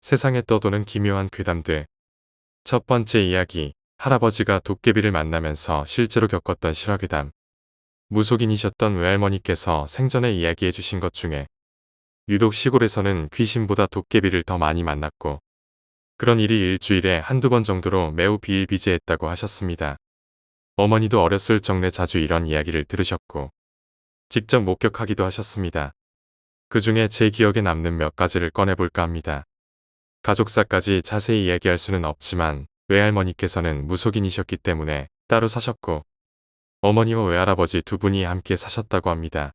세상에 떠도는 기묘한 괴담들. 첫 번째 이야기, 할아버지가 도깨비를 만나면서 실제로 겪었던 실화괴담. 무속인이셨던 외할머니께서 생전에 이야기해 주신 것 중에 유독 시골에서는 귀신보다 도깨비를 더 많이 만났고 그런 일이 일주일에 한두 번 정도로 매우 비일비재했다고 하셨습니다. 어머니도 어렸을 적내 자주 이런 이야기를 들으셨고 직접 목격하기도 하셨습니다. 그 중에 제 기억에 남는 몇 가지를 꺼내볼까 합니다. 가족사까지 자세히 이야기할 수는 없지만 외할머니께서는 무속인이셨기 때문에 따로 사셨고 어머니와 외할아버지 두 분이 함께 사셨다고 합니다.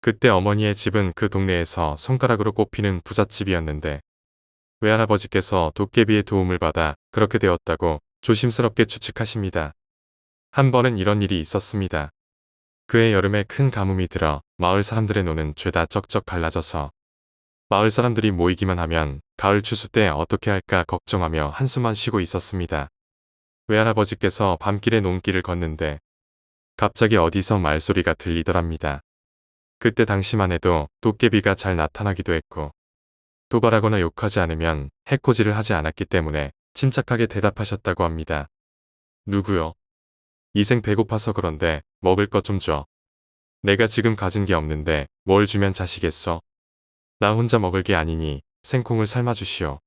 그때 어머니의 집은 그 동네에서 손가락으로 꼽히는 부잣집이었는데 외할아버지께서 도깨비의 도움을 받아 그렇게 되었다고 조심스럽게 추측하십니다. 한 번은 이런 일이 있었습니다. 그해 여름에 큰 가뭄이 들어 마을 사람들의 노는 죄다 쩍쩍 갈라져서 마을 사람들이 모이기만 하면 가을 추수 때 어떻게 할까 걱정하며 한숨만 쉬고 있었습니다. 외할아버지께서 밤길에 논길을 걷는데 갑자기 어디서 말소리가 들리더랍니다. 그때 당시만 해도 도깨비가 잘 나타나기도 했고 도발하거나 욕하지 않으면 해코지를 하지 않았기 때문에 침착하게 대답하셨다고 합니다. 누구요? 이생 배고파서 그런데 먹을 것 좀 줘. 내가 지금 가진 게 없는데 뭘 주면 자시겠어? 나 혼자 먹을 게 아니니 생콩을 삶아주시오.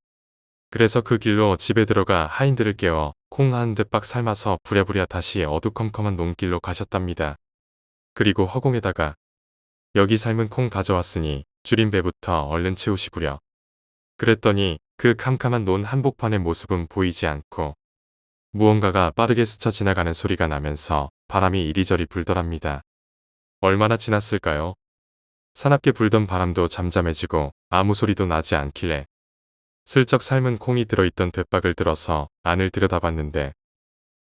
그래서 그 길로 집에 들어가 하인들을 깨워 콩 한 대박 삶아서 부랴부랴 다시 어두컴컴한 논길로 가셨답니다. 그리고 허공에다가 여기 삶은 콩 가져왔으니 줄인 배부터 얼른 채우시구려. 그랬더니 그 캄캄한 논 한복판의 모습은 보이지 않고 무언가가 빠르게 스쳐 지나가는 소리가 나면서 바람이 이리저리 불더랍니다. 얼마나 지났을까요? 사납게 불던 바람도 잠잠해지고 아무 소리도 나지 않길래 슬쩍 삶은 콩이 들어있던 돛박을 들어서 안을 들여다봤는데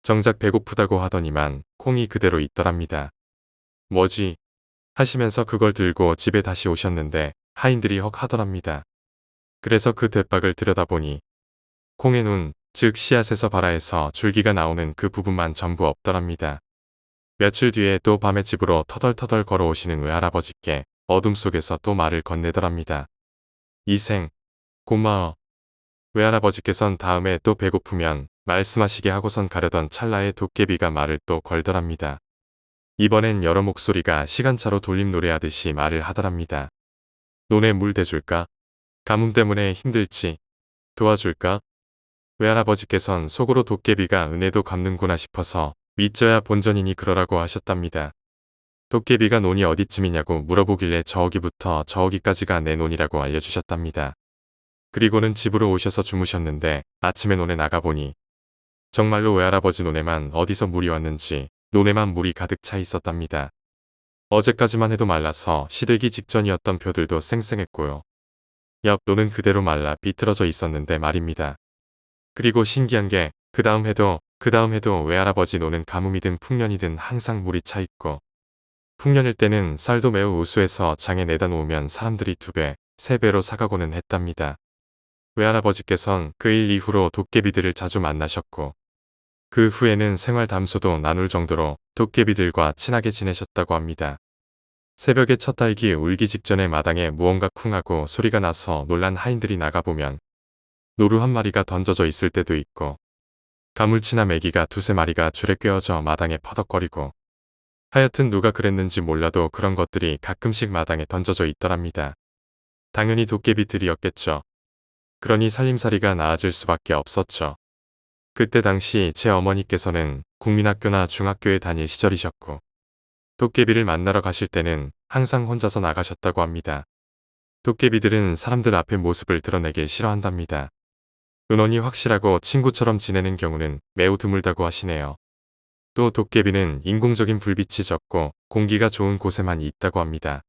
정작 배고프다고 하더니만 콩이 그대로 있더랍니다. 뭐지? 하시면서 그걸 들고 집에 다시 오셨는데 하인들이 헉 하더랍니다. 그래서 그 돛박을 들여다보니 콩의 눈, 즉 씨앗에서 발아에서 줄기가 나오는 그 부분만 전부 없더랍니다. 며칠 뒤에 또 밤에 집으로 터덜터덜 걸어오시는 외할아버지께 어둠 속에서 또 말을 건네더랍니다. 이생, 고마워. 외할아버지께선 다음에 또 배고프면 말씀하시게 하고선 가려던 찰나에 도깨비가 말을 또 걸더랍니다. 이번엔 여러 목소리가 시간차로 돌림 노래하듯이 말을 하더랍니다. 논에 물 대줄까? 가뭄 때문에 힘들지? 도와줄까? 외할아버지께선 속으로 도깨비가 은혜도 갚는구나 싶어서 믿져야 본전이니 그러라고 하셨답니다. 도깨비가 논이 어디쯤이냐고 물어보길래 저기부터 저기까지가 내 논이라고 알려주셨답니다. 그리고는 집으로 오셔서 주무셨는데 아침에 논에 나가보니 정말로 외할아버지 논에만 어디서 물이 왔는지 논에만 물이 가득 차 있었답니다. 어제까지만 해도 말라서 시들기 직전이었던 벼들도 쌩쌩했고요. 옆 논은 그대로 말라 비틀어져 있었는데 말입니다. 그리고 신기한 게 그 다음 해도 외할아버지 논은 가뭄이든 풍년이든 항상 물이 차 있고 풍년일 때는 쌀도 매우 우수해서 장에 내다 놓으면 사람들이 2배, 3배로 사가고는 했답니다. 외할아버지께선 그 일 이후로 도깨비들을 자주 만나셨고 그 후에는 생활 담소도 나눌 정도로 도깨비들과 친하게 지내셨다고 합니다. 새벽에 첫 달기 울기 직전에 마당에 무언가 쿵하고 소리가 나서 놀란 하인들이 나가보면 노루 한 마리가 던져져 있을 때도 있고 가물치나 메기가 2~3마리가 줄에 꿰어져 마당에 퍼덕거리고 하여튼 누가 그랬는지 몰라도 그런 것들이 가끔씩 마당에 던져져 있더랍니다. 당연히 도깨비들이었겠죠. 그러니 살림살이가 나아질 수밖에 없었죠. 그때 당시 제 어머니께서는 국민학교나 중학교에 다닐 시절이셨고 도깨비를 만나러 가실 때는 항상 혼자서 나가셨다고 합니다. 도깨비들은 사람들 앞에 모습을 드러내길 싫어한답니다. 은원이 확실하고 친구처럼 지내는 경우는 매우 드물다고 하시네요. 또 도깨비는 인공적인 불빛이 적고 공기가 좋은 곳에만 있다고 합니다.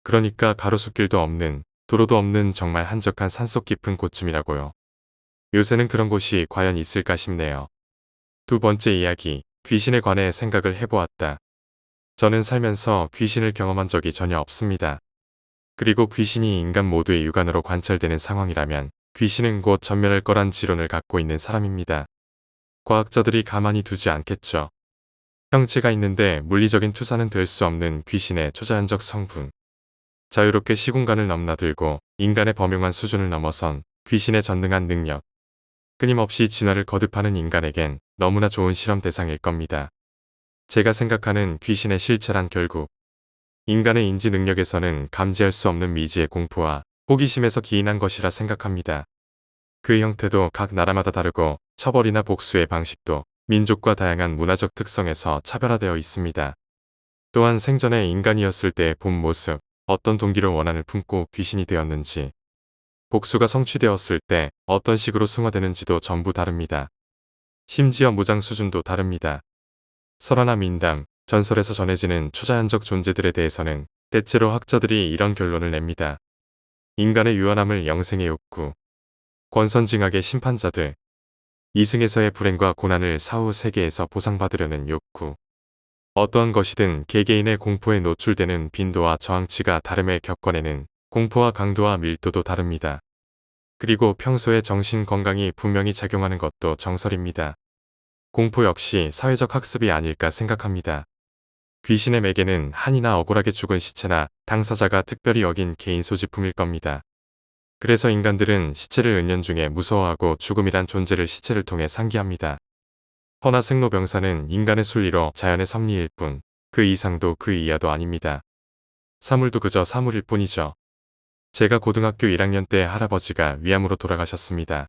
그러니까 가로수길도 없는 도로도 없는 정말 한적한 산속 깊은 곳쯤이라고요. 요새는 그런 곳이 과연 있을까 싶네요. 두 번째 이야기, 귀신에 관해 생각을 해보았다. 저는 살면서 귀신을 경험한 적이 전혀 없습니다. 그리고 귀신이 인간 모두의 육안으로 관찰되는 상황이라면 귀신은 곧 전멸할 거란 지론을 갖고 있는 사람입니다. 과학자들이 가만히 두지 않겠죠. 형체가 있는데 물리적인 투사는 될 수 없는 귀신의 초자연적 성분. 자유롭게 시공간을 넘나들고 인간의 범용한 수준을 넘어선 귀신에 전능한 능력, 끊임없이 진화를 거듭하는 인간에겐 너무나 좋은 실험 대상일 겁니다. 제가 생각하는 귀신의 실체란 결국 인간의 인지 능력에서는 감지할 수 없는 미지의 공포와 호기심에서 기인한 것이라 생각합니다. 그 형태도 각 나라마다 다르고 처벌이나 복수의 방식도 민족과 다양한 문화적 특성에서 차별화되어 있습니다. 또한 생전에 인간이었을 때의 본 모습, 어떤 동기로 원한을 품고 귀신이 되었는지, 복수가 성취되었을 때 어떤 식으로 승화되는지도 전부 다릅니다. 심지어 무장 수준도 다릅니다. 설화나 민담, 전설에서 전해지는 초자연적 존재들에 대해서는 대체로 학자들이 이런 결론을 냅니다. 인간의 유한함을 영생의 욕구, 권선징악의 심판자들, 이승에서의 불행과 고난을 사후 세계에서 보상받으려는 욕구, 어떠한 것이든 개개인의 공포에 노출되는 빈도와 저항치가 다름에 겪어내는 공포와 강도와 밀도도 다릅니다. 그리고 평소에 정신 건강이 분명히 작용하는 것도 정설입니다. 공포 역시 사회적 학습이 아닐까 생각합니다. 귀신의 매개는 한이나 억울하게 죽은 시체나 당사자가 특별히 여긴 개인 소지품일 겁니다. 그래서 인간들은 시체를 은연중에 무서워하고 죽음이란 존재를 시체를 통해 상기합니다. 허나 생로병사는 인간의 순리로 자연의 섭리일 뿐, 그 이상도 그 이하도 아닙니다. 사물도 그저 사물일 뿐이죠. 제가 고등학교 1학년 때 할아버지가 위암으로 돌아가셨습니다.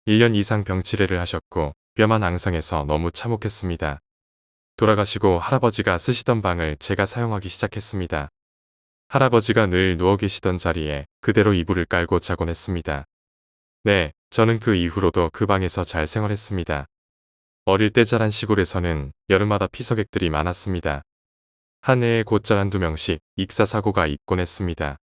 1년 이상 병치레를 하셨고 뼈만 앙상해서 너무 참혹했습니다. 돌아가시고 할아버지가 쓰시던 방을 제가 사용하기 시작했습니다. 할아버지가 늘 누워 계시던 자리에 그대로 이불을 깔고 자곤 했습니다. 네, 저는 그 이후로도 그 방에서 잘 생활했습니다. 어릴 때 자란 시골에서는 여름마다 피서객들이 많았습니다. 한 해에 곧잘 한두 명씩 익사사고가 있곤 했습니다.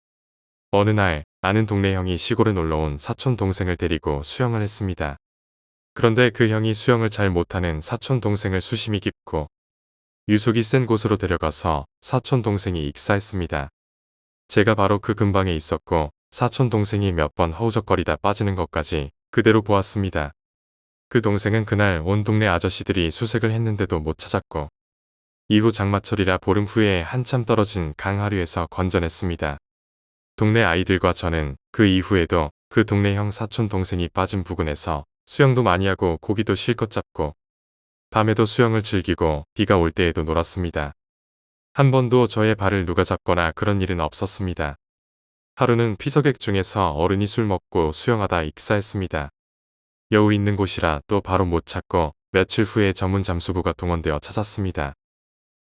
어느 날 아는 동네 형이 시골에 놀러온 사촌 동생을 데리고 수영을 했습니다. 그런데 그 형이 수영을 잘 못하는 사촌 동생을 수심이 깊고 유속이 센 곳으로 데려가서 사촌 동생이 익사했습니다. 제가 바로 그 근방에 있었고 사촌 동생이 몇 번 허우적거리다 빠지는 것까지 그대로 보았습니다. 그 동생은 그날 온 동네 아저씨들이 수색을 했는데도 못 찾았고 이후 장마철이라 보름 후에 한참 떨어진 강하류에서 건져냈습니다. 동네 아이들과 저는 그 이후에도 그 동네 형 사촌 동생이 빠진 부근에서 수영도 많이 하고 고기도 실컷 잡고 밤에도 수영을 즐기고 비가 올 때에도 놀았습니다. 한 번도 저의 발을 누가 잡거나 그런 일은 없었습니다. 하루는 피서객 중에서 어른이 술 먹고 수영하다 익사했습니다. 여울 있는 곳이라 또 바로 못 찾고 며칠 후에 전문 잠수부가 동원되어 찾았습니다.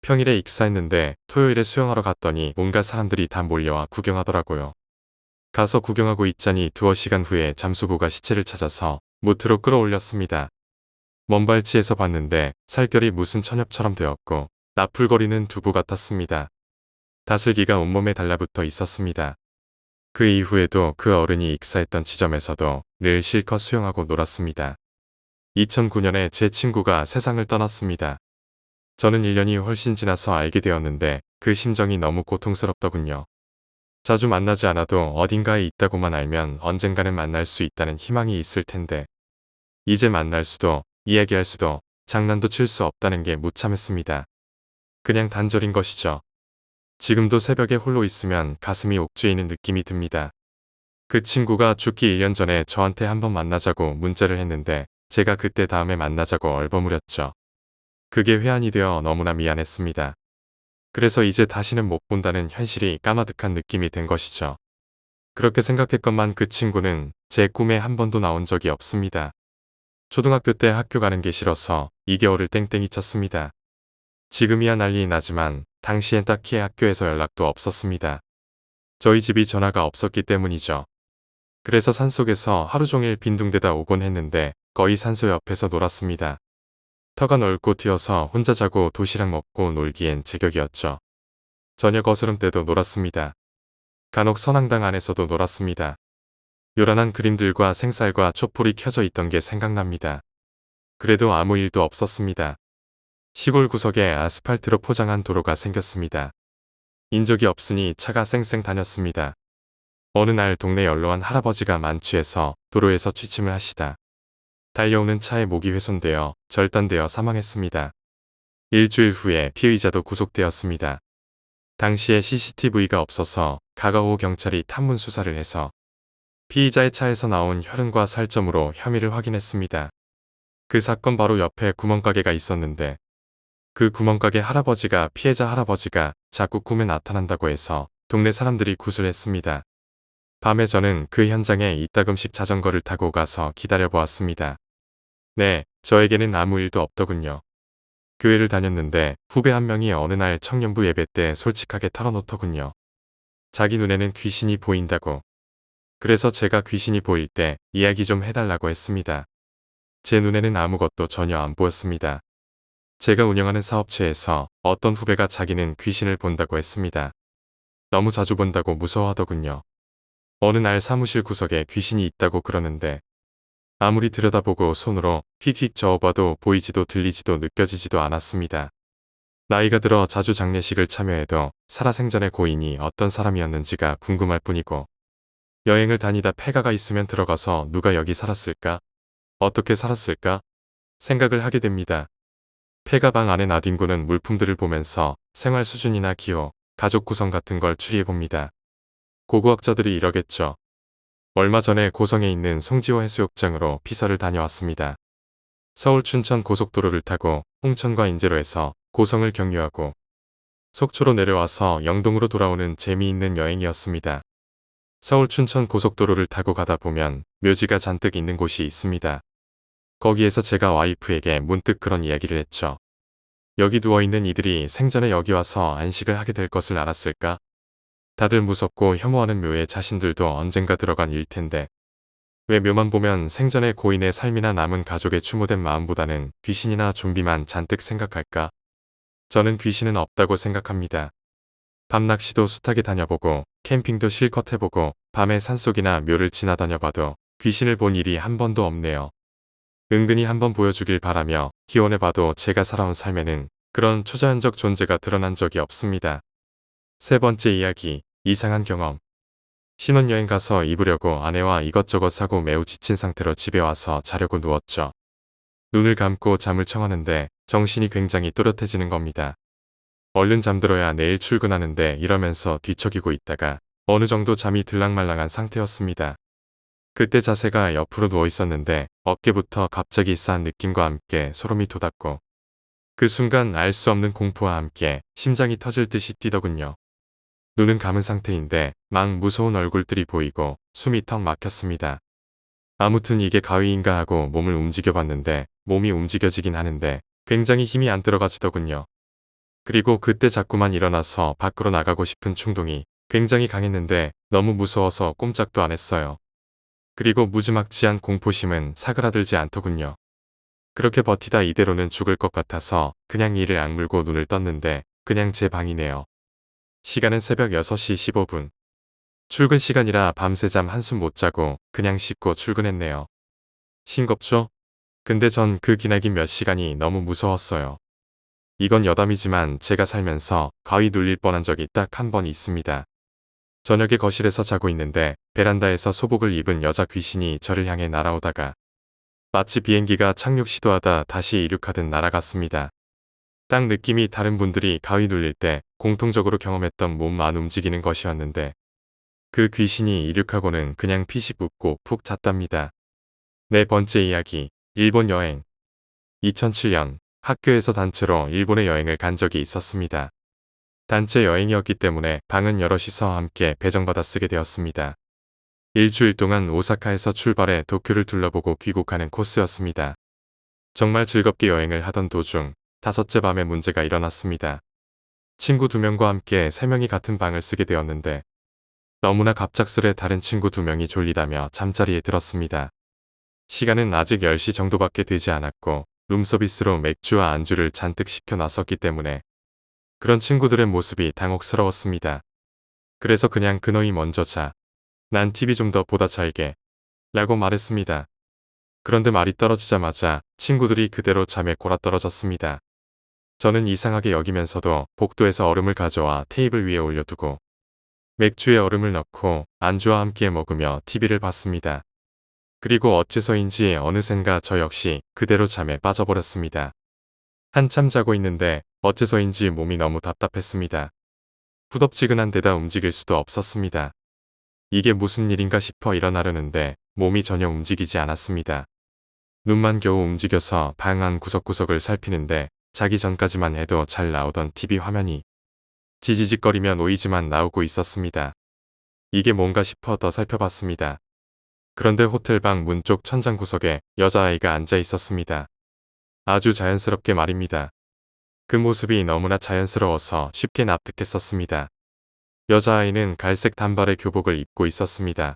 평일에 익사했는데 토요일에 수영하러 갔더니 온갖 사람들이 다 몰려와 구경하더라고요. 가서 구경하고 있자니 두어 시간 후에 잠수부가 시체를 찾아서 무트로 끌어올렸습니다. 먼발치에서 봤는데 살결이 무슨 천엽처럼 되었고 나풀거리는 두부 같았습니다. 다슬기가 온몸에 달라붙어 있었습니다. 그 이후에도 그 어른이 익사했던 지점에서도 늘 실컷 수영하고 놀았습니다. 2009년에 제 친구가 세상을 떠났습니다. 저는 1년이 훨씬 지나서 알게 되었는데 그 심정이 너무 고통스럽더군요. 자주 만나지 않아도 어딘가에 있다고만 알면 언젠가는 만날 수 있다는 희망이 있을 텐데 이제 만날 수도 이야기할 수도 장난도 칠 수 없다는 게 무참했습니다. 그냥 단절인 것이죠. 지금도 새벽에 홀로 있으면 가슴이 옥죄이는 느낌이 듭니다. 그 친구가 죽기 1년 전에 저한테 한번 만나자고 문자를 했는데 제가 그때 다음에 만나자고 얼버무렸죠. 그게 회한이 되어 너무나 미안했습니다. 그래서 이제 다시는 못 본다는 현실이 까마득한 느낌이 든 것이죠. 그렇게 생각했건만 그 친구는 제 꿈에 한 번도 나온 적이 없습니다. 초등학교 때 학교 가는 게 싫어서 2개월을 땡땡이 쳤습니다. 지금이야 난리 나지만 당시엔 딱히 학교에서 연락도 없었습니다. 저희 집이 전화가 없었기 때문이죠. 그래서 산속에서 하루 종일 빈둥대다 오곤 했는데 거의 산소 옆에서 놀았습니다. 터가 넓고 튀어서 혼자 자고 도시락 먹고 놀기엔 제격이었죠. 저녁 어스름 때도 놀았습니다. 간혹 선앙당 안에서도 놀았습니다. 요란한 그림들과 생쌀과 촛불이 켜져 있던 게 생각납니다. 그래도 아무 일도 없었습니다. 시골 구석에 아스팔트로 포장한 도로가 생겼습니다. 인적이 없으니 차가 쌩쌩 다녔습니다. 어느 날 동네 연로한 할아버지가 만취해서 도로에서 취침을 하시다 달려오는 차에 목이 훼손되어 절단되어 사망했습니다. 일주일 후에 피의자도 구속되었습니다. 당시에 CCTV가 없어서 가가오 경찰이 탐문 수사를 해서 피의자의 차에서 나온 혈흔과 살점으로 혐의를 확인했습니다. 그 사건 바로 옆에 구멍가게가 있었는데 그 구멍가게 할아버지가 피해자 할아버지가 자꾸 꿈에 나타난다고 해서 동네 사람들이 구슬했습니다. 밤에 저는 그 현장에 이따금씩 자전거를 타고 가서 기다려보았습니다. 네, 저에게는 아무 일도 없더군요. 교회를 다녔는데 후배 한 명이 어느 날 청년부 예배 때 솔직하게 털어놓더군요. 자기 눈에는 귀신이 보인다고. 그래서 제가 귀신이 보일 때 이야기 좀 해달라고 했습니다. 제 눈에는 아무것도 전혀 안 보였습니다. 제가 운영하는 사업체에서 어떤 후배가 자기는 귀신을 본다고 했습니다. 너무 자주 본다고 무서워하더군요. 어느 날 사무실 구석에 귀신이 있다고 그러는데 아무리 들여다보고 손으로 휙휙 저어봐도 보이지도 들리지도 느껴지지도 않았습니다. 나이가 들어 자주 장례식을 참여해도 살아생전의 고인이 어떤 사람이었는지가 궁금할 뿐이고 여행을 다니다 폐가가 있으면 들어가서 누가 여기 살았을까? 어떻게 살았을까? 생각을 하게 됩니다. 폐가방 안에 나뒹구는 물품들을 보면서 생활 수준이나 기호, 가족 구성 같은 걸 추리해봅니다. 고고학자들이 이러겠죠. 얼마 전에 고성에 있는 송지호 해수욕장으로 피서를 다녀왔습니다. 서울 춘천 고속도로를 타고 홍천과 인제로에서 고성을 경유하고 속초로 내려와서 영동으로 돌아오는 재미있는 여행이었습니다. 서울 춘천 고속도로를 타고 가다 보면 묘지가 잔뜩 있는 곳이 있습니다. 거기에서 제가 와이프에게 문득 그런 이야기를 했죠. 여기 누워있는 이들이 생전에 여기 와서 안식을 하게 될 것을 알았을까? 다들 무섭고 혐오하는 묘에 자신들도 언젠가 들어간 일 텐데 왜 묘만 보면 생전의 고인의 삶이나 남은 가족의 추모된 마음보다는 귀신이나 좀비만 잔뜩 생각할까? 저는 귀신은 없다고 생각합니다. 밤낚시도 숱하게 다녀보고 캠핑도 실컷 해보고 밤에 산속이나 묘를 지나다녀봐도 귀신을 본 일이 한 번도 없네요. 은근히 한번 보여주길 바라며 기원해봐도 제가 살아온 삶에는 그런 초자연적 존재가 드러난 적이 없습니다. 세 번째 이야기, 이상한 경험. 신혼여행 가서 입으려고 아내와 이것저것 사고 매우 지친 상태로 집에 와서 자려고 누웠죠. 눈을 감고 잠을 청하는데 정신이 굉장히 또렷해지는 겁니다. 얼른 잠들어야 내일 출근하는데 이러면서 뒤척이고 있다가 어느 정도 잠이 들랑말랑한 상태였습니다. 그때 자세가 옆으로 누워 있었는데 어깨부터 갑자기 싸한 느낌과 함께 소름이 돋았고 그 순간 알 수 없는 공포와 함께 심장이 터질 듯이 뛰더군요. 눈은 감은 상태인데 막 무서운 얼굴들이 보이고 숨이 턱 막혔습니다. 아무튼 이게 가위인가 하고 몸을 움직여봤는데 몸이 움직여지긴 하는데 굉장히 힘이 안 들어가지더군요. 그리고 그때 자꾸만 일어나서 밖으로 나가고 싶은 충동이 굉장히 강했는데 너무 무서워서 꼼짝도 안 했어요. 그리고 무지막지한 공포심은 사그라들지 않더군요. 그렇게 버티다 이대로는 죽을 것 같아서 그냥 이를 악물고 눈을 떴는데 그냥 제 방이네요. 시간은 새벽 6시 15분. 출근 시간이라 밤새 잠 한숨 못 자고 그냥 씻고 출근했네요. 싱겁죠? 근데 전 그 기나긴 몇 시간이 너무 무서웠어요. 이건 여담이지만 제가 살면서 가위 눌릴 뻔한 적이 딱 한 번 있습니다. 저녁에 거실에서 자고 있는데 베란다에서 소복을 입은 여자 귀신이 저를 향해 날아오다가 마치 비행기가 착륙 시도하다 다시 이륙하듯 날아갔습니다. 딱 느낌이 다른 분들이 가위 눌릴 때 공통적으로 경험했던 몸 안 움직이는 것이었는데 그 귀신이 이륙하고는 그냥 피식 웃고 푹 잤답니다. 네 번째 이야기, 일본 여행. 2007년 학교에서 단체로 일본에 여행을 간 적이 있었습니다. 단체 여행이었기 때문에 방은 여럿이서 함께 배정받아 쓰게 되었습니다. 일주일 동안 오사카에서 출발해 도쿄를 둘러보고 귀국하는 코스였습니다. 정말 즐겁게 여행을 하던 도중 다섯째 밤에 문제가 일어났습니다. 친구 2명과 함께 3명이 같은 방을 쓰게 되었는데 너무나 갑작스레 다른 친구 2명이 졸리다며 잠자리에 들었습니다. 시간은 아직 10시 정도밖에 되지 않았고 룸서비스로 맥주와 안주를 잔뜩 시켜놨었기 때문에 그런 친구들의 모습이 당혹스러웠습니다. 그래서 그냥 그너희 먼저 자. 난 TV 좀 더 보다 잘게. 라고 말했습니다. 그런데 말이 떨어지자마자 친구들이 그대로 잠에 골아떨어졌습니다. 저는 이상하게 여기면서도 복도에서 얼음을 가져와 테이블 위에 올려두고 맥주에 얼음을 넣고 안주와 함께 먹으며 TV를 봤습니다. 그리고 어째서인지 어느샌가 저 역시 그대로 잠에 빠져버렸습니다. 한참 자고 있는데 어째서인지 몸이 너무 답답했습니다. 후덥지근한 데다 움직일 수도 없었습니다. 이게 무슨 일인가 싶어 일어나려는데 몸이 전혀 움직이지 않았습니다. 눈만 겨우 움직여서 방 안 구석구석을 살피는데 자기 전까지만 해도 잘 나오던 TV 화면이 지지직거리며 노이즈만 나오고 있었습니다. 이게 뭔가 싶어 더 살펴봤습니다. 그런데 호텔방 문 쪽 천장 구석에 여자아이가 앉아 있었습니다. 아주 자연스럽게 말입니다. 그 모습이 너무나 자연스러워서 쉽게 납득했었습니다. 여자아이는 갈색 단발의 교복을 입고 있었습니다.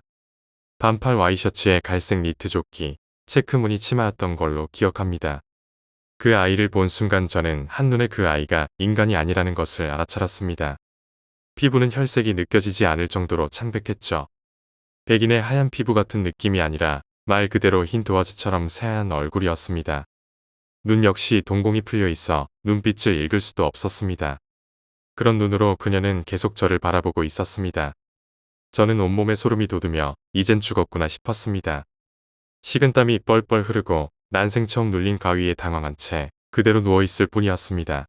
반팔 와이셔츠에 갈색 니트 조끼, 체크무늬 치마였던 걸로 기억합니다. 그 아이를 본 순간 저는 한눈에 그 아이가 인간이 아니라는 것을 알아차렸습니다. 피부는 혈색이 느껴지지 않을 정도로 창백했죠. 백인의 하얀 피부 같은 느낌이 아니라 말 그대로 흰 도화지처럼 새하얀 얼굴이었습니다. 눈 역시 동공이 풀려 있어 눈빛을 읽을 수도 없었습니다. 그런 눈으로 그녀는 계속 저를 바라보고 있었습니다. 저는 온몸에 소름이 돋으며 이젠 죽었구나 싶었습니다. 식은땀이 뻘뻘 흐르고 난생 처음 눌린 가위에 당황한 채 그대로 누워있을 뿐이었습니다.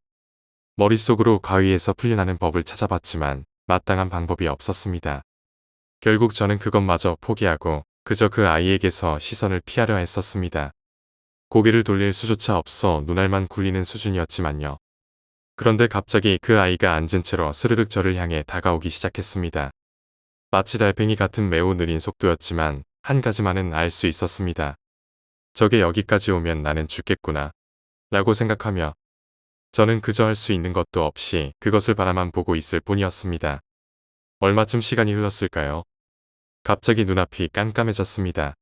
머릿속으로 가위에서 풀려나는 법을 찾아봤지만 마땅한 방법이 없었습니다. 결국 저는 그것마저 포기하고 그저 그 아이에게서 시선을 피하려 했었습니다. 고개를 돌릴 수조차 없어 눈알만 굴리는 수준이었지만요. 그런데 갑자기 그 아이가 앉은 채로 스르륵 저를 향해 다가오기 시작했습니다. 마치 달팽이 같은 매우 느린 속도였지만 한 가지만은 알 수 있었습니다. 저게 여기까지 오면 나는 죽겠구나 라고 생각하며 저는 그저 할 수 있는 것도 없이 그것을 바라만 보고 있을 뿐이었습니다. 얼마쯤 시간이 흘렀을까요? 갑자기 눈앞이 깜깜해졌습니다.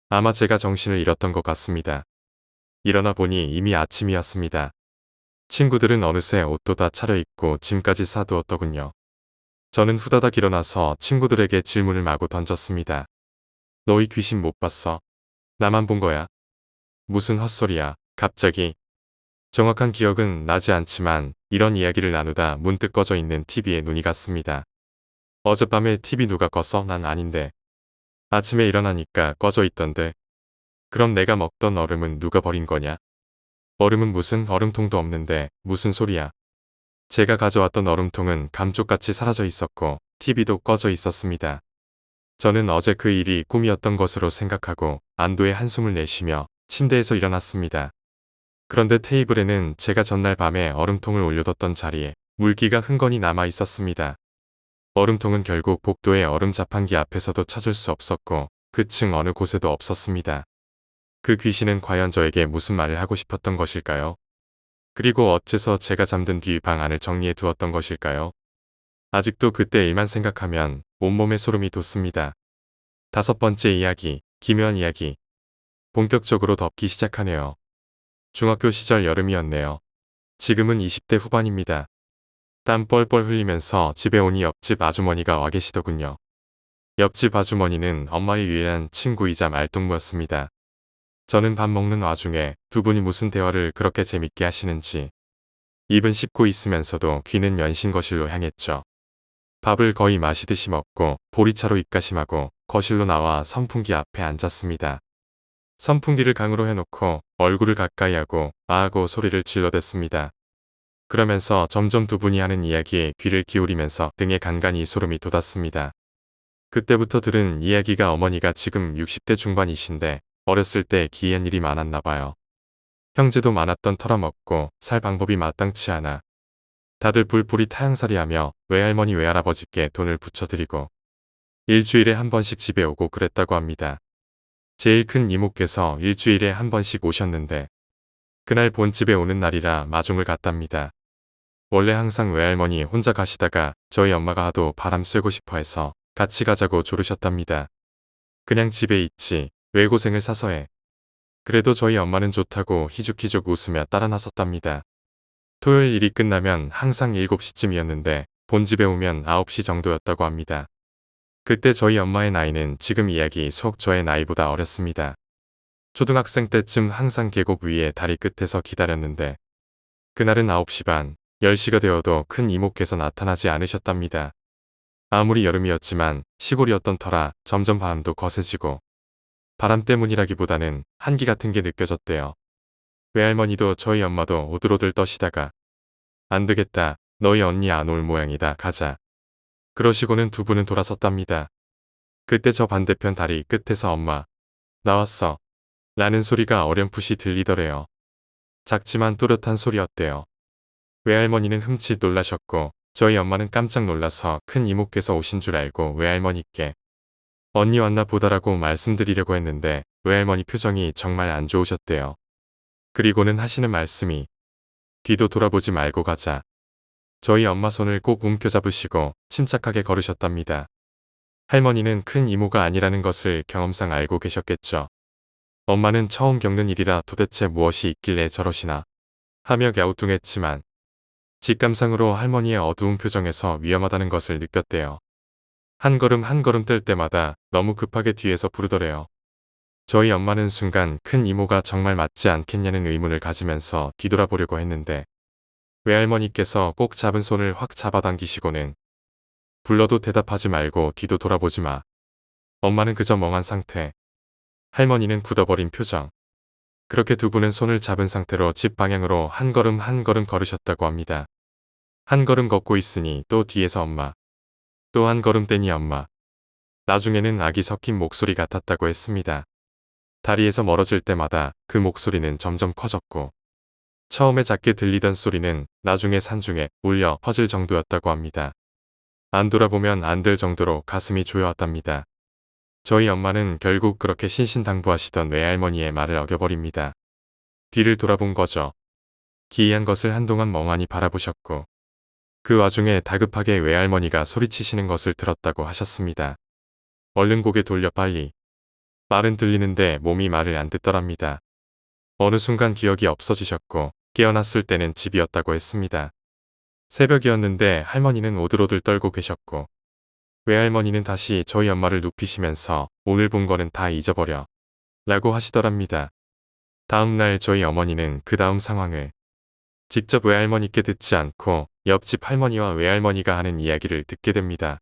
아마 제가 정신을 잃었던 것 같습니다. 일어나 보니 이미 아침이었습니다. 친구들은 어느새 옷도 다 차려입고 짐까지 싸두었더군요. 저는 후다닥 일어나서 친구들에게 질문을 마구 던졌습니다. 너희 귀신 못 봤어? 나만 본 거야? 무슨 헛소리야, 갑자기. 정확한 기억은 나지 않지만 이런 이야기를 나누다 문득 꺼져 있는 TV에 눈이 갔습니다. 어젯밤에 TV 누가 껐어? 난 아닌데. 아침에 일어나니까 꺼져 있던데. 그럼 내가 먹던 얼음은 누가 버린 거냐? 얼음은 무슨 얼음통도 없는데 무슨 소리야. 제가 가져왔던 얼음통은 감쪽같이 사라져 있었고 TV도 꺼져 있었습니다. 저는 어제 그 일이 꿈이었던 것으로 생각하고 안도의 한숨을 내쉬며 침대에서 일어났습니다. 그런데 테이블에는 제가 전날 밤에 얼음통을 올려뒀던 자리에 물기가 흥건히 남아 있었습니다. 얼음통은 결국 복도의 얼음 자판기 앞에서도 찾을 수 없었고 그 층 어느 곳에도 없었습니다. 그 귀신은 과연 저에게 무슨 말을 하고 싶었던 것일까요? 그리고 어째서 제가 잠든 뒤 방 안을 정리해 두었던 것일까요? 아직도 그때 일만 생각하면 온몸에 소름이 돋습니다. 5번째 이야기, 기묘한 이야기. 본격적으로 덮기 시작하네요. 중학교 시절 여름이었네요. 지금은 20대 후반입니다. 땀 뻘뻘 흘리면서 집에 오니 옆집 아주머니가 와 계시더군요. 옆집 아주머니는 엄마의 유일한 친구이자 말동무였습니다. 저는 밥 먹는 와중에 두 분이 무슨 대화를 그렇게 재밌게 하시는지 입은 씹고 있으면서도 귀는 연신거실로 향했죠. 밥을 거의 마시듯이 먹고 보리차로 입가심하고 거실로 나와 선풍기 앞에 앉았습니다. 선풍기를 강으로 해놓고 얼굴을 가까이 하고 아하고 소리를 질러댔습니다. 그러면서 점점 두 분이 하는 이야기에 귀를 기울이면서 등에 간간히 소름이 돋았습니다. 그때부터 들은 이야기가 어머니가 지금 60대 중반이신데 어렸을 때 기이한 일이 많았나 봐요. 형제도 많았던 털어먹고 살 방법이 마땅치 않아 다들 불풀이 타향살이하며 외할머니 외할아버지께 돈을 붙여드리고 일주일에 한 번씩 집에 오고 그랬다고 합니다. 제일 큰 이모께서 일주일에 한 번씩 오셨는데 그날 본집에 오는 날이라 마중을 갔답니다. 원래 항상 외할머니 혼자 가시다가 저희 엄마가 하도 바람 쐬고 싶어 해서 같이 가자고 조르셨답니다. 그냥 집에 있지 왜 고생을 사서 해. 그래도 저희 엄마는 좋다고 희죽희죽 웃으며 따라 나섰답니다. 토요일 일이 끝나면 항상 7시쯤이었는데 본집에 오면 9시 정도였다고 합니다. 그때 저희 엄마의 나이는 지금 이야기 속 저의 나이보다 어렸습니다. 초등학생 때쯤 항상 계곡 위에 다리 끝에서 기다렸는데 그날은 9시 반, 10시가 되어도 큰 이모께서 나타나지 않으셨답니다. 아무리 여름이었지만 시골이었던 터라 점점 바람도 거세지고 바람 때문이라기보다는 한기 같은 게 느껴졌대요. 외할머니도 저희 엄마도 오들오들 떠시다가 안 되겠다. 너희 언니 안 올 모양이다. 가자. 그러시고는 두 분은 돌아섰답니다. 그때 저 반대편 다리 끝에서 엄마, 나왔어. 라는 소리가 어렴풋이 들리더래요. 작지만 또렷한 소리였대요. 외할머니는 흠칫 놀라셨고 저희 엄마는 깜짝 놀라서 큰 이모께서 오신 줄 알고 외할머니께 언니 왔나 보다라고 말씀드리려고 했는데 외할머니 표정이 정말 안 좋으셨대요. 그리고는 하시는 말씀이 뒤도 돌아보지 말고 가자. 저희 엄마 손을 꼭 움켜잡으시고 침착하게 걸으셨답니다. 할머니는 큰 이모가 아니라는 것을 경험상 알고 계셨겠죠. 엄마는 처음 겪는 일이라 도대체 무엇이 있길래 저러시나 하며 갸우뚱했지만 직감상으로 할머니의 어두운 표정에서 위험하다는 것을 느꼈대요. 한 걸음 한 걸음 뗄 때마다 너무 급하게 뒤에서 부르더래요. 저희 엄마는 순간 큰 이모가 정말 맞지 않겠냐는 의문을 가지면서 뒤돌아보려고 했는데 외할머니께서 꼭 잡은 손을 확 잡아당기시고는 불러도 대답하지 말고 뒤도 돌아보지 마. 엄마는 그저 멍한 상태. 할머니는 굳어버린 표정. 그렇게 두 분은 손을 잡은 상태로 집 방향으로 한 걸음 한 걸음 걸으셨다고 합니다. 한 걸음 걷고 있으니 또 뒤에서 엄마. 또 한 걸음 떼니 엄마. 나중에는 악이 섞인 목소리 같았다고 했습니다. 다리에서 멀어질 때마다 그 목소리는 점점 커졌고 처음에 작게 들리던 소리는 나중에 산중에 울려 퍼질 정도였다고 합니다. 안 돌아보면 안 될 정도로 가슴이 조여왔답니다. 저희 엄마는 결국 그렇게 신신당부하시던 외할머니의 말을 어겨버립니다. 뒤를 돌아본 거죠. 기이한 것을 한동안 멍하니 바라보셨고 그 와중에 다급하게 외할머니가 소리치시는 것을 들었다고 하셨습니다. 얼른 고개 돌려 빨리. 말은 들리는데 몸이 말을 안 듣더랍니다. 어느 순간 기억이 없어지셨고 깨어났을 때는 집이었다고 했습니다. 새벽이었는데 할머니는 오들오들 떨고 계셨고 외할머니는 다시 저희 엄마를 눕히시면서 오늘 본 거는 다 잊어버려 라고 하시더랍니다. 다음날 저희 어머니는 그 다음 상황을 직접 외할머니께 듣지 않고 옆집 할머니와 외할머니가 하는 이야기를 듣게 됩니다.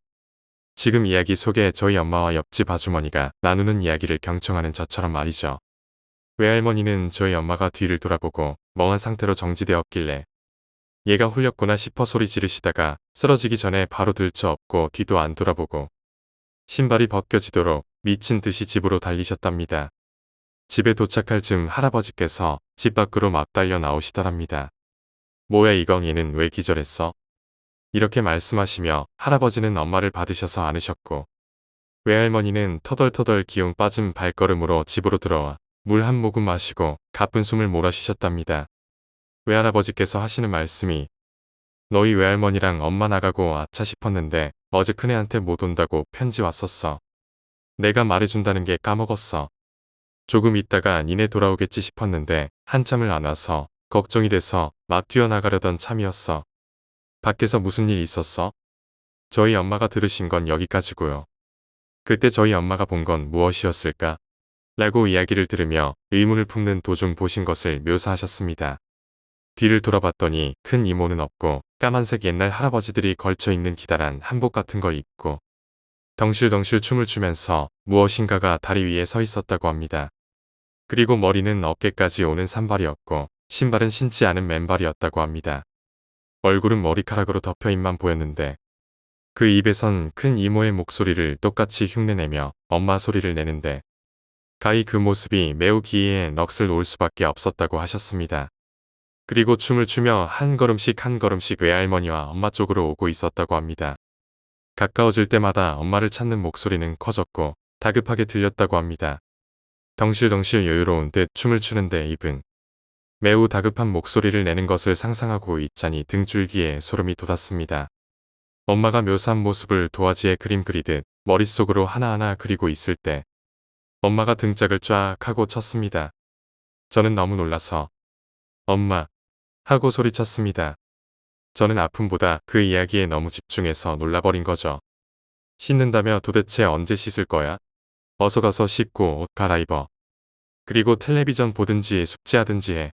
지금 이야기 속에 저희 엄마와 옆집 아주머니가 나누는 이야기를 경청하는 저처럼 말이죠. 외할머니는 저희 엄마가 뒤를 돌아보고 멍한 상태로 정지되었길래 얘가 홀렸구나 싶어 소리 지르시다가 쓰러지기 전에 바로 들쳐업고 뒤도 안 돌아보고 신발이 벗겨지도록 미친 듯이 집으로 달리셨답니다. 집에 도착할 즈음 할아버지께서 집 밖으로 막 달려 나오시더랍니다. 뭐야 이건 얘는 왜 기절했어? 이렇게 말씀하시며 할아버지는 엄마를 받으셔서 안으셨고 외할머니는 터덜터덜 기운 빠진 발걸음으로 집으로 들어와 물 한 모금 마시고 가쁜 숨을 몰아쉬셨답니다. 외할아버지께서 하시는 말씀이 너희 외할머니랑 엄마 나가고 아차 싶었는데 어제 큰애한테 못 온다고 편지 왔었어. 내가 말해준다는 게 까먹었어. 조금 있다가 니네 돌아오겠지 싶었는데 한참을 안 와서 걱정이 돼서 막 뛰어나가려던 참이었어. 밖에서 무슨 일 있었어? 저희 엄마가 들으신 건 여기까지고요. 그때 저희 엄마가 본 건 무엇이었을까? 라고 이야기를 들으며 의문을 품는 도중 보신 것을 묘사하셨습니다. 뒤를 돌아봤더니 큰 이모는 없고 까만색 옛날 할아버지들이 걸쳐 입는 기다란 한복 같은 걸 입고 덩실덩실 춤을 추면서 무엇인가가 다리 위에 서 있었다고 합니다. 그리고 머리는 어깨까지 오는 산발이었고 신발은 신지 않은 맨발이었다고 합니다. 얼굴은 머리카락으로 덮여 입만 보였는데 그 입에선 큰 이모의 목소리를 똑같이 흉내내며 엄마 소리를 내는데 가히 그 모습이 매우 기이해 넋을 놓을 수밖에 없었다고 하셨습니다. 그리고 춤을 추며 한 걸음씩 외할머니와 엄마 쪽으로 오고 있었다고 합니다. 가까워질 때마다 엄마를 찾는 목소리는 커졌고 다급하게 들렸다고 합니다. 덩실덩실 여유로운 듯 춤을 추는데 입은 매우 다급한 목소리를 내는 것을 상상하고 있자니 등줄기에 소름이 돋았습니다. 엄마가 묘사한 모습을 도화지에 그림 그리듯 머릿속으로 하나하나 그리고 있을 때 엄마가 등짝을 쫙 하고 쳤습니다. 저는 너무 놀라서 엄마 하고 소리쳤습니다. 저는 아픔보다 그 이야기에 너무 집중해서 놀라버린 거죠. 씻는다며 도대체 언제 씻을 거야? 어서 가서 씻고 옷 갈아입어. 그리고 텔레비전 보든지 숙제하든지 해.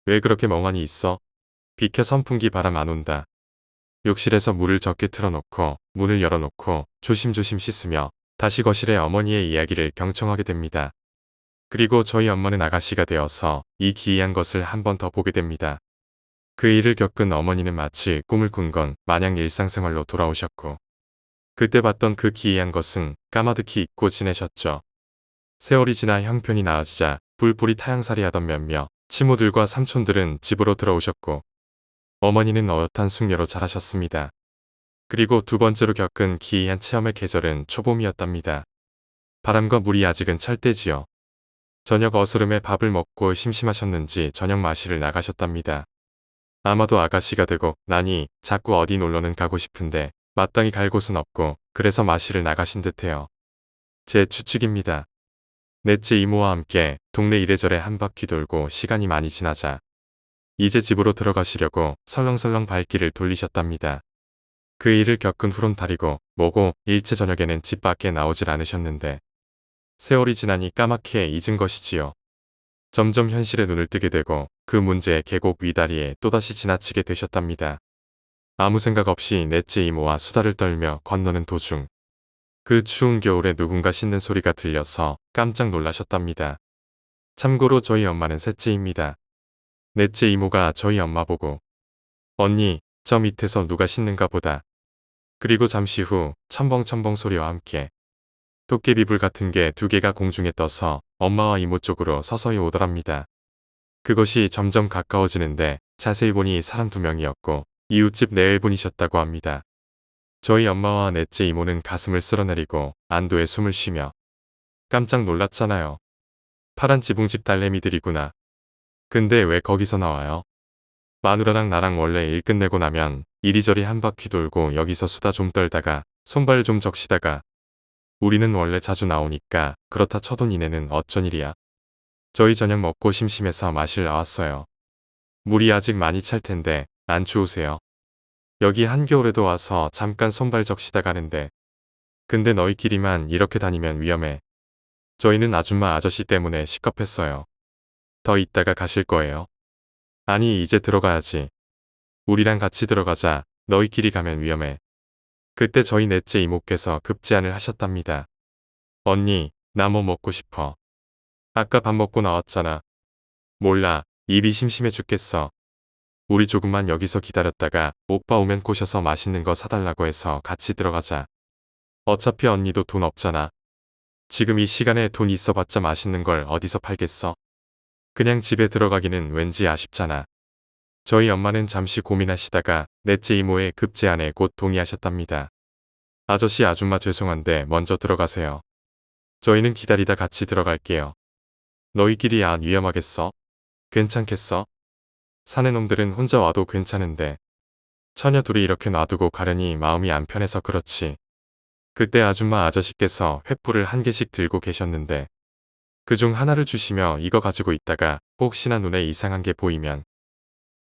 왜 그렇게 멍하니 있어? 비켜 선풍기 바람 안 온다. 욕실에서 물을 적게 틀어놓고 문을 열어놓고 조심조심 씻으며 다시 거실에 어머니의 이야기를 경청하게 됩니다. 그리고 저희 엄마는 아가씨가 되어서 이 기이한 것을 한 번 더 보게 됩니다. 그 일을 겪은 어머니는 마치 꿈을 꾼 건 마냥 일상생활로 돌아오셨고 그때 봤던 그 기이한 것은 까마득히 잊고 지내셨죠. 세월이 지나 형편이 나아지자 뿔뿔이 타향살이 하던 몇몇 친모들과 삼촌들은 집으로 들어오셨고 어머니는 어엿한 숙녀로 자라셨습니다. 그리고 두 번째로 겪은 기이한 체험의 계절은 초봄이었답니다. 바람과 물이 아직은 찰 때지요. 저녁 어스름에 밥을 먹고 심심하셨는지 저녁 마시를 나가셨답니다. 아마도 아가씨가 되고 나니 자꾸 어디 놀러는 가고 싶은데 마땅히 갈 곳은 없고 그래서 마시를 나가신 듯해요. 제 추측입니다. 넷째 이모와 함께 동네 이래저래 한 바퀴 돌고 시간이 많이 지나자 이제 집으로 들어가시려고 설렁설렁 발길을 돌리셨답니다. 그 일을 겪은 후론 달이고 뭐고 일체 저녁에는 집 밖에 나오질 않으셨는데 세월이 지나니 까맣게 잊은 것이지요. 점점 현실에 눈을 뜨게 되고 그 문제의 계곡 위다리에 또다시 지나치게 되셨답니다. 아무 생각 없이 넷째 이모와 수다를 떨며 건너는 도중 그 추운 겨울에 누군가 씻는 소리가 들려서 깜짝 놀라셨답니다. 참고로 저희 엄마는 셋째입니다. 넷째 이모가 저희 엄마 보고 언니, 저 밑에서 누가 씻는가 보다. 그리고 잠시 후 첨벙첨벙 소리와 함께 도깨비불 같은 게 두 개가 공중에 떠서 엄마와 이모 쪽으로 서서히 오더랍니다. 그것이 점점 가까워지는데 자세히 보니 사람 두 명이었고 이웃집 내외분이셨다고 합니다. 저희 엄마와 넷째 이모는 가슴을 쓸어내리고 안도의 숨을 쉬며 깜짝 놀랐잖아요. 파란 지붕집 딸내미들이구나. 근데 왜 거기서 나와요? 마누라랑 나랑 원래 일 끝내고 나면 이리저리 한 바퀴 돌고 여기서 수다 좀 떨다가 손발 좀 적시다가 우리는 원래 자주 나오니까 그렇다 쳐도 니네는 어쩐 일이야? 저희 저녁 먹고 심심해서 마실 나왔어요. 물이 아직 많이 찰 텐데 안 추우세요? 여기 한겨울에도 와서 잠깐 손발 적시다 가는데 근데 너희끼리만 이렇게 다니면 위험해. 저희는 아줌마 아저씨 때문에 시겁했어요. 더 있다가 가실 거예요? 아니 이제 들어가야지. 우리랑 같이 들어가자. 너희끼리 가면 위험해. 그때 저희 넷째 이모께서 급제안을 하셨답니다. 언니, 나 뭐 먹고 싶어. 아까 밥 먹고 나왔잖아. 몰라, 입이 심심해 죽겠어. 우리 조금만 여기서 기다렸다가 오빠 오면 꼬셔서 맛있는 거 사달라고 해서 같이 들어가자. 어차피 언니도 돈 없잖아. 지금 이 시간에 돈 있어봤자 맛있는 걸 어디서 팔겠어? 그냥 집에 들어가기는 왠지 아쉽잖아. 저희 엄마는 잠시 고민하시다가 넷째 이모의 급제안에 곧 동의하셨답니다. 아저씨 아줌마 죄송한데 먼저 들어가세요. 저희는 기다리다 같이 들어갈게요. 너희끼리 안 위험하겠어? 괜찮겠어? 사내 놈들은 혼자 와도 괜찮은데 처녀 둘이 이렇게 놔두고 가려니 마음이 안 편해서 그렇지. 그때 아줌마 아저씨께서 횃불을 한 개씩 들고 계셨는데 그중 하나를 주시며 이거 가지고 있다가 혹시나 눈에 이상한 게 보이면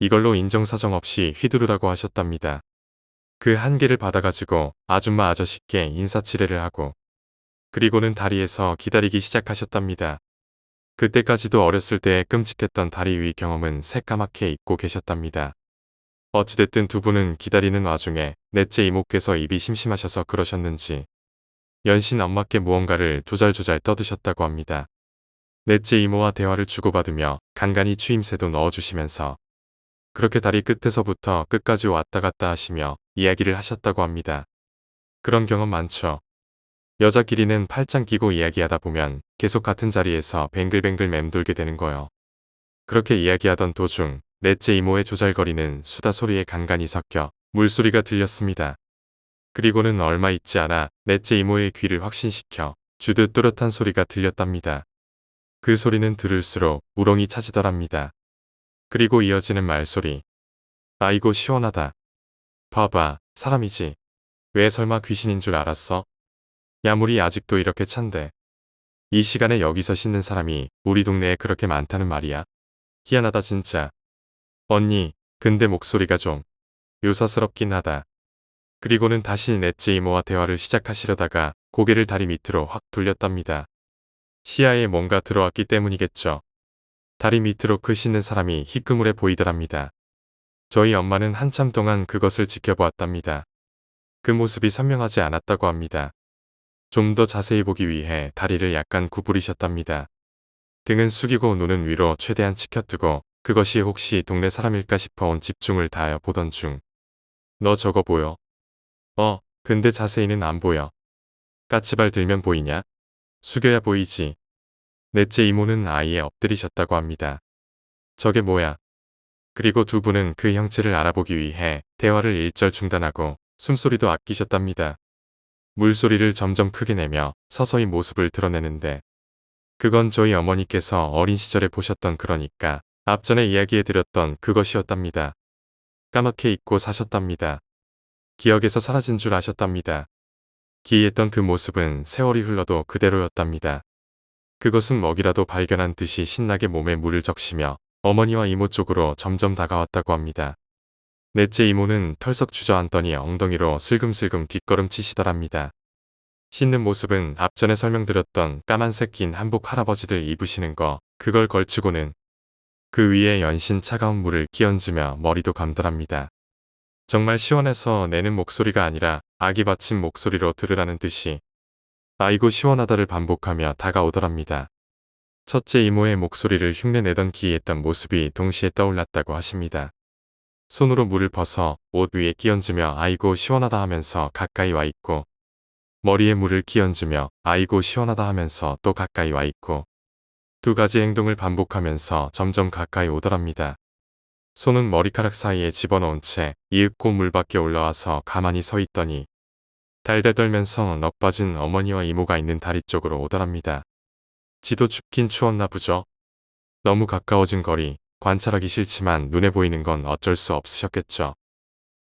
이걸로 인정사정 없이 휘두르라고 하셨답니다. 그 한 개를 받아가지고 아줌마 아저씨께 인사치레를 하고 그리고는 다리에서 기다리기 시작하셨답니다. 그때까지도 어렸을 때의 끔찍했던 다리 위 경험은 새까맣게 잊고 계셨답니다. 어찌됐든 두 분은 기다리는 와중에 넷째 이모께서 입이 심심하셔서 그러셨는지 연신 엄마께 무언가를 조잘조잘 떠드셨다고 합니다. 넷째 이모와 대화를 주고받으며 간간히 추임새도 넣어주시면서 그렇게 다리 끝에서부터 끝까지 왔다 갔다 하시며 이야기를 하셨다고 합니다. 그런 경험 많죠. 여자끼리는 팔짱 끼고 이야기하다 보면 계속 같은 자리에서 뱅글뱅글 맴돌게 되는 거요. 그렇게 이야기하던 도중 넷째 이모의 조잘거리는 수다 소리에 간간히 섞여 물소리가 들렸습니다. 그리고는 얼마 있지 않아 넷째 이모의 귀를 확신시켜 주듯 또렷한 소리가 들렸답니다. 그 소리는 들을수록 우렁이 차지더랍니다. 그리고 이어지는 말소리. 아이고 시원하다. 봐봐, 사람이지. 왜 설마 귀신인 줄 알았어? 야 물이 아직도 이렇게 찬데. 이 시간에 여기서 씻는 사람이 우리 동네에 그렇게 많다는 말이야. 희한하다 진짜. 언니, 근데 목소리가 좀 요사스럽긴 하다. 그리고는 다시 넷째 이모와 대화를 시작하시려다가 고개를 다리 밑으로 확 돌렸답니다. 시야에 뭔가 들어왔기 때문이겠죠. 다리 밑으로 그 씻는 사람이 희끄물해 보이더랍니다. 저희 엄마는 한참 동안 그것을 지켜보았답니다. 그 모습이 선명하지 않았다고 합니다. 좀 더 자세히 보기 위해 다리를 약간 구부리셨답니다. 등은 숙이고 눈은 위로 최대한 치켜뜨고 그것이 혹시 동네 사람일까 싶어 온 집중을 다하여 보던 중. 너 저거 보여? 근데 자세히는 안 보여. 까치발 들면 보이냐? 숙여야 보이지. 넷째 이모는 아이에 엎드리셨다고 합니다. 저게 뭐야? 그리고 두 분은 그 형체를 알아보기 위해 대화를 일절 중단하고 숨소리도 아끼셨답니다. 물소리를 점점 크게 내며 서서히 모습을 드러내는데 그건 저희 어머니께서 어린 시절에 보셨던 그러니까 앞전에 이야기해드렸던 그것이었답니다. 까맣게 잊고 사셨답니다. 기억에서 사라진 줄 아셨답니다. 기이했던 그 모습은 세월이 흘러도 그대로였답니다. 그것은 먹이라도 발견한 듯이 신나게 몸에 물을 적시며 어머니와 이모 쪽으로 점점 다가왔다고 합니다. 넷째 이모는 털썩 주저앉더니 엉덩이로 슬금슬금 뒷걸음치시더랍니다. 씻는 모습은 앞전에 설명드렸던 까만색 긴 한복 할아버지들 입으시는 거 그걸 걸치고는 그 위에 연신 차가운 물을 끼얹으며 머리도 감더랍니다. 정말 시원해서 내는 목소리가 아니라 아기 받침 목소리로 들으라는 듯이 아이고 시원하다를 반복하며 다가오더랍니다. 첫째 이모의 목소리를 흉내내던 기이했던 모습이 동시에 떠올랐다고 하십니다. 손으로 물을 벗어 옷 위에 끼얹으며 아이고 시원하다 하면서 가까이 와 있고 머리에 물을 끼얹으며 아이고 시원하다 하면서 또 가까이 와 있고 두 가지 행동을 반복하면서 점점 가까이 오더랍니다. 손은 머리카락 사이에 집어넣은 채 이윽고 물 밖에 올라와서 가만히 서 있더니 달달 떨면서 넋 빠진 어머니와 이모가 있는 다리 쪽으로 오더랍니다. 지도 춥긴 추웠나 보죠. 너무 가까워진 거리 관찰하기 싫지만 눈에 보이는 건 어쩔 수 없으셨겠죠.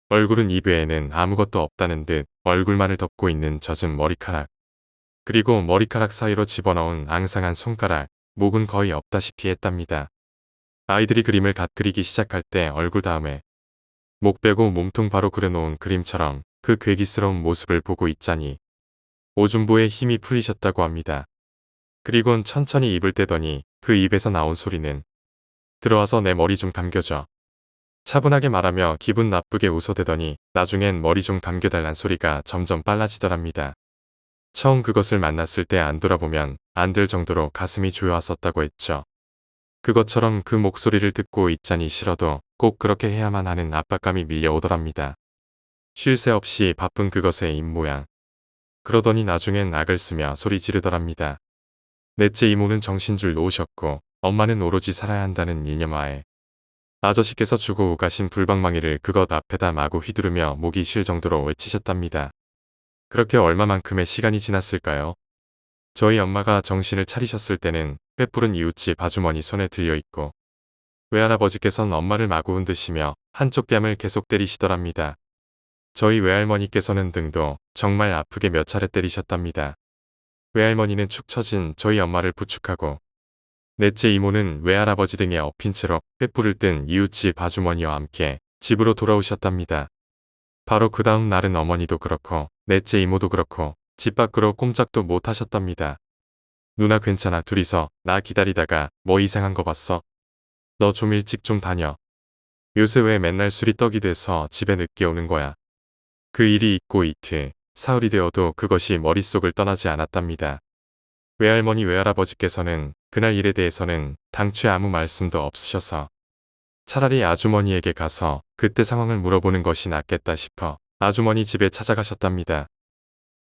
얼굴은 이 배에는 아무것도 없다는 듯 얼굴만을 덮고 있는 젖은 머리카락. 그리고 머리카락 사이로 집어넣은 앙상한 손가락, 목은 거의 없다시피 했답니다. 아이들이 그림을 갓 그리기 시작할 때 얼굴 다음에 목 빼고 몸통 바로 그려놓은 그림처럼 그 괴기스러운 모습을 보고 있자니 오줌부에 힘이 풀리셨다고 합니다. 그리곤 천천히 입을 떼더니 그 입에서 나온 소리는 들어와서 내 머리 좀 감겨줘. 차분하게 말하며 기분 나쁘게 웃어대더니 나중엔 머리 좀 감겨달란 소리가 점점 빨라지더랍니다. 처음 그것을 만났을 때 안 돌아보면 안 될 정도로 가슴이 조여왔었다고 했죠. 그것처럼 그 목소리를 듣고 있자니 싫어도 꼭 그렇게 해야만 하는 압박감이 밀려오더랍니다. 쉴 새 없이 바쁜 그것의 입모양. 그러더니 나중엔 악을 쓰며 소리 지르더랍니다. 넷째 이모는 정신줄 놓으셨고 엄마는 오로지 살아야 한다는 일념하에 아저씨께서 주고 가신 불방망이를 그것 앞에다 마구 휘두르며 목이 쉴 정도로 외치셨답니다. 그렇게 얼마만큼의 시간이 지났을까요? 저희 엄마가 정신을 차리셨을 때는 빼부른 이웃집 아주머니 손에 들려있고 외할아버지께서는 엄마를 마구 흔드시며 한쪽 뺨을 계속 때리시더랍니다. 저희 외할머니께서는 등도 정말 아프게 몇 차례 때리셨답니다. 외할머니는 축 처진 저희 엄마를 부축하고 넷째 이모는 외할아버지 등에 엎인 채로 횃불을 뜬 이웃집 아주머니와 함께 집으로 돌아오셨답니다. 바로 그 다음 날은 어머니도 그렇고 넷째 이모도 그렇고 집 밖으로 꼼짝도 못 하셨답니다. 누나 괜찮아 둘이서 나 기다리다가 뭐 이상한 거 봤어? 너 좀 일찍 좀 다녀. 요새 왜 맨날 술이 떡이 돼서 집에 늦게 오는 거야. 그 일이 있고 이틀, 사흘이 되어도 그것이 머릿속을 떠나지 않았답니다. 외할머니 외할아버지께서는 그날 일에 대해서는 당초에 아무 말씀도 없으셔서 차라리 아주머니에게 가서 그때 상황을 물어보는 것이 낫겠다 싶어 아주머니 집에 찾아가셨답니다.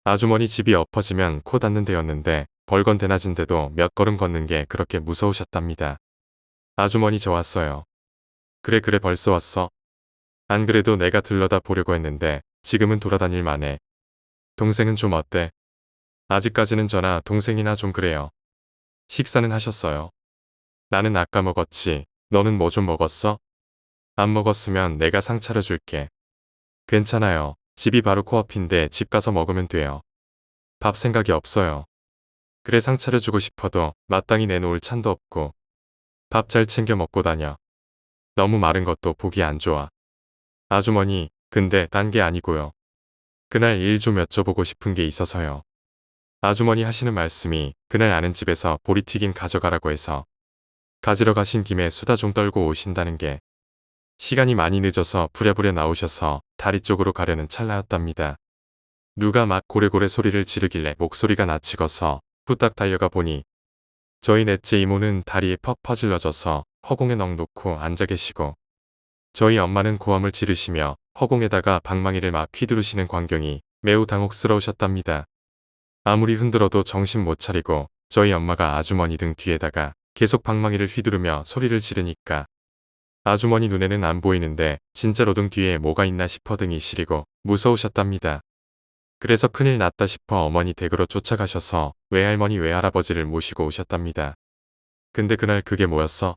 아주머니 집이 엎어지면 코 닿는 데였는데 벌건 대낮인데도 몇 걸음 걷는 게 그렇게 무서우셨답니다. 아주머니 저 왔어요. 그래 벌써 왔어. 안 그래도 내가 들러다 보려고 했는데 지금은 돌아다닐 만해. 동생은 좀 어때? 아직까지는 저나 동생이나 좀 그래요. 식사는 하셨어요? 나는 아까 먹었지. 너는 뭐 좀 먹었어? 안 먹었으면 내가 상 차려줄게. 괜찮아요. 집이 바로 코앞인데 집 가서 먹으면 돼요. 밥 생각이 없어요. 그래 상 차려주고 싶어도 마땅히 내놓을 찬도 없고 밥 잘 챙겨 먹고 다녀. 너무 마른 것도 보기 안 좋아. 아주머니, 근데 딴 게 아니고요. 그날 일 좀 여쭤보고 싶은 게 있어서요. 아주머니 하시는 말씀이 그날 아는 집에서 보리튀김 가져가라고 해서 가지러 가신 김에 수다 좀 떨고 오신다는 게 시간이 많이 늦어서 부랴부랴 나오셔서 다리 쪽으로 가려는 찰나였답니다. 누가 막 고래고래 소리를 지르길래 목소리가 낯익어서 후딱 달려가 보니 저희 넷째 이모는 다리에 퍽 퍼질러져서 허공에 넋놓고 앉아 계시고 저희 엄마는 고함을 지르시며 허공에다가 방망이를 막 휘두르시는 광경이 매우 당혹스러우셨답니다. 아무리 흔들어도 정신 못 차리고 저희 엄마가 아주머니 등 뒤에다가 계속 방망이를 휘두르며 소리를 지르니까 아주머니 눈에는 안 보이는데 진짜로 등 뒤에 뭐가 있나 싶어 등이 시리고 무서우셨답니다. 그래서 큰일 났다 싶어 어머니 댁으로 쫓아가셔서 외할머니 외할아버지를 모시고 오셨답니다. 근데 그날 그게 뭐였어?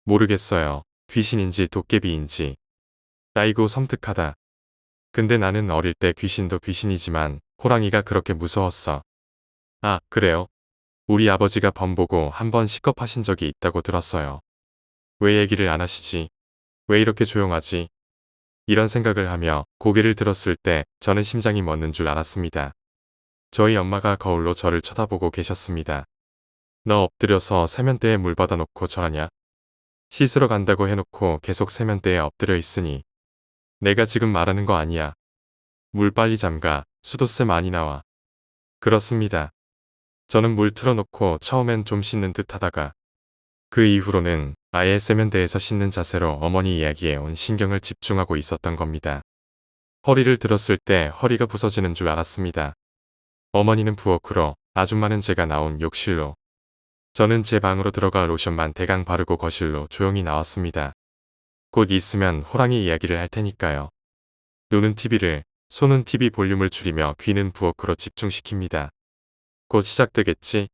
모르겠어요. 귀신인지 도깨비인지. 아이고 섬뜩하다. 근데 나는 어릴 때 귀신도 귀신이지만 호랑이가 그렇게 무서웠어. 아, 그래요? 우리 아버지가 범보고 한번 식겁하신 적이 있다고 들었어요. 왜 얘기를 안 하시지? 왜 이렇게 조용하지? 이런 생각을 하며 고개를 들었을 때 저는 심장이 멎는 줄 알았습니다. 저희 엄마가 거울로 저를 쳐다보고 계셨습니다. 너 엎드려서 세면대에 물 받아놓고 저라냐? 씻으러 간다고 해놓고 계속 세면대에 엎드려 있으니 내가 지금 말하는 거 아니야. 물 빨리 잠가. 수도세 많이 나와. 그렇습니다. 저는 물 틀어놓고 처음엔 좀 씻는 듯 하다가 그 이후로는 아예 세면대에서 씻는 자세로 어머니 이야기에 온 신경을 집중하고 있었던 겁니다. 허리를 들었을 때 허리가 부서지는 줄 알았습니다. 어머니는 부엌으로, 아줌마는 제가 나온 욕실로, 저는 제 방으로 들어가 로션만 대강 바르고 거실로 조용히 나왔습니다. 곧 있으면 호랑이 이야기를 할 테니까요. 눈은 TV를, 손은 TV 볼륨을 줄이며 귀는 부엌으로 집중시킵니다. 곧 시작되겠지?